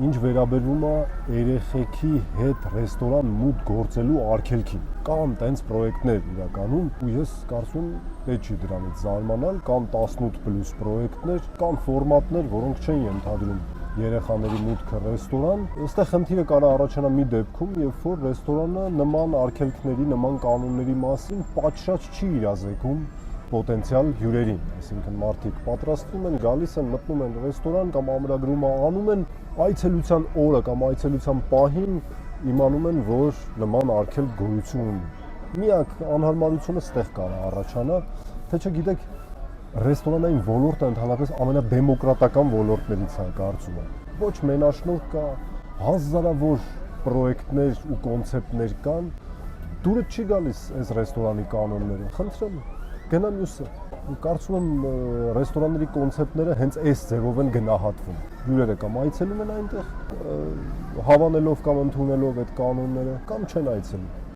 Ինչ վերաբերվում է երեխեքի հետ ռեստորան մուտք գործելու արգելքին, կան տենց պրոյեկտներ իրականում, ու ես կարծում պետք չի դրանից զարմանալ, կան 18+ պրոյեկտներ, կան ֆորմատներ, որոնք չեն ենթադրում երեխաների մուտքը ռեստորան, այստեղ խնդիրը կարող առաջանա մի դեպքում, երբ որ ռեստորանը նման արգելքների, նման կանոնների մասին պատշաճ չի իրազեկում պոտենցիալ հյուրերին, այսինքն մարդիկ պատրաստվում են, գալիս են, մտնում են ռեստորան կամ ամրագրումը անում են, այցելության օրը կամ այցելության պահին իմանում են, որ նման արգելք գոյություն ունի։ Միակ անհարմարությունը ստեղ կարող առաջանա, թե չգիտեք, ռեստորանային ոլորտը ընդհանրապես ամենադեմոկրատական ոլորտներից է, կարծում եմ։ Ոչ մենաշնորհ կա, հազարավոր պրոյեկտներ ու կոնցեպտներ կան, դուրը չի գալիս այս ռեստորանի կանոնները։ Խնդրեմ, գնա մյուսը։ Կարծում եմ ռեստորանների կոնցեպտները հենց այս ձևով են գնահատվում։ Հյուրերը կամ այցելում են այնտեղ, հավանելով կամ ընդունելով այդ կանոնները, կամ չեն այցելում։